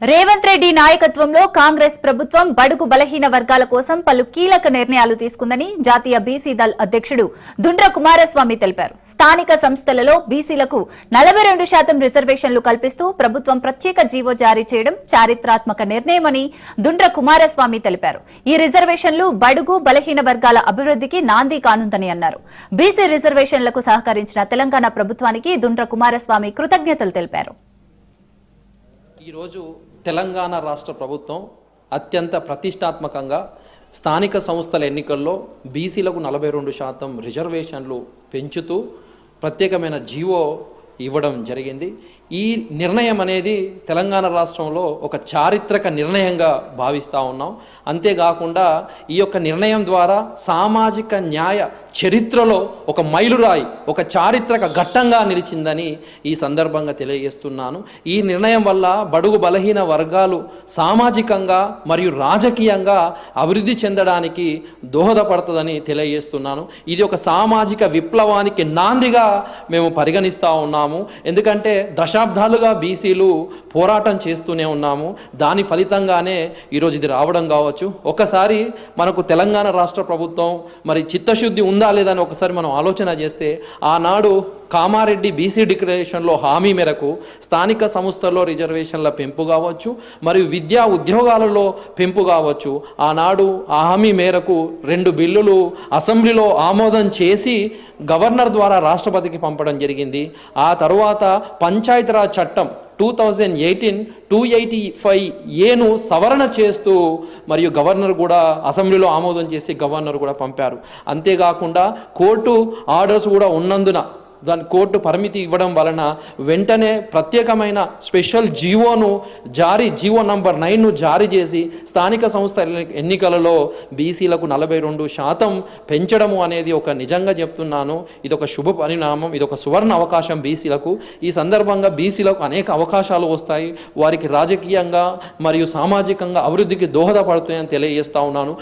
రేవంత్ రెడ్డి నాయకత్వంలో కాంగ్రెస్ ప్రభుత్వం బడుగు బలహీన వర్గాల కోసం పలు కీలక నిర్ణయాలు తీసుకుందని జాతీయ బీసీ దళ్ అధ్యక్షుడు దుండ్ర కుమారస్వామి తెలిపారు. స్థానిక సంస్థలలో బీసీలకు 42% రిజర్వేషన్లు కల్పిస్తూ ప్రభుత్వం ప్రత్యేక జీవో జారీ చేయడం చారిత్రాత్మక నిర్ణయమని దుండ్ర కుమారస్వామి తెలిపారు. ఈ రిజర్వేషన్లు బడుగు బలహీన వర్గాల అభివృద్ధికి నాంది కానుందని అన్నారు. బీసీ రిజర్వేషన్లకు సహకరించిన తెలంగాణ ప్రభుత్వానికి దుండ్ర కుమారస్వామి కృతజ్ఞతలు తెలిపారు. ఈరోజు తెలంగాణ రాష్ట్ర ప్రభుత్వం అత్యంత ప్రతిష్టాత్మకంగా స్థానిక సంస్థల ఎన్నికల్లో బీసీలకు 42% రిజర్వేషన్లు పెంచుతూ ప్రత్యేకమైన జీవో ఇవ్వడం జరిగింది. ఈ నిర్ణయం అనేది తెలంగాణ రాష్ట్రంలో ఒక చారిత్రక నిర్ణయంగా భావిస్తూ ఉన్నాం. అంతేకాకుండా ఈ యొక్క నిర్ణయం ద్వారా సామాజిక న్యాయ చరిత్రలో ఒక మైలురాయి, ఒక చారిత్రక ఘట్టంగా నిలిచిందని ఈ సందర్భంగా తెలియజేస్తున్నాను. ఈ నిర్ణయం వల్ల బడుగు బలహీన వర్గాలు సామాజికంగా మరియు రాజకీయంగా అభివృద్ధి చెందడానికి దోహదపడుతుందని తెలియజేస్తున్నాను. ఇది ఒక సామాజిక విప్లవానికి నాందిగా మేము పరిగణిస్తూ ఉన్నాము. ఎందుకంటే దశాబ్దాలుగా బీసీలు పోరాటం చేస్తూనే ఉన్నాము. దాని ఫలితంగానే ఈరోజు ఇది రావడం కావచ్చు. ఒకసారి మనకు తెలంగాణ రాష్ట్ర ప్రభుత్వం మరి చిత్తశుద్ధి ఉందా లేదని ఒకసారి మనం ఆలోచన చేస్తే, ఆనాడు కామారెడ్డి బీసీ డిక్లరేషన్లో హామీ మేరకు స్థానిక సంస్థల్లో రిజర్వేషన్ల పెంపు కావచ్చు, మరియు విద్యా ఉద్యోగాలలో పెంపు కావచ్చు, ఆనాడు ఆ హామీ మేరకు 2 బిల్లులు అసెంబ్లీలో ఆమోదం చేసి గవర్నర్ ద్వారా రాష్ట్రపతికి పంపడం జరిగింది. ఆ తరువాత పంచాయతీరాజ్ చట్టం 2018 285A సవరణ చేస్తూ మరియు గవర్నర్ కూడా అసెంబ్లీలో ఆమోదం చేసి గవర్నర్ కూడా పంపారు. అంతేకాకుండా కోర్టు ఆర్డర్స్ కూడా ఉన్నందున దాని కోర్టు పరిమితి ఇవ్వడం వలన వెంటనే ప్రత్యేకమైన స్పెషల్ జీవో నంబర్ 9 జారీ చేసి స్థానిక సంస్థల ఎన్నికలలో బీసీలకు 42% పెంచడము అనేది ఒక నిజంగా చెప్తున్నాను, ఇది ఒక శుభ పరిణామం, ఇది ఒక సువర్ణ అవకాశం బీసీలకు. ఈ సందర్భంగా బీసీలకు అనేక అవకాశాలు వస్తాయి, వారికి రాజకీయంగా మరియు సామాజికంగా అభివృద్ధికి దోహదపడుతాయని తెలియజేస్తా ఉన్నాను.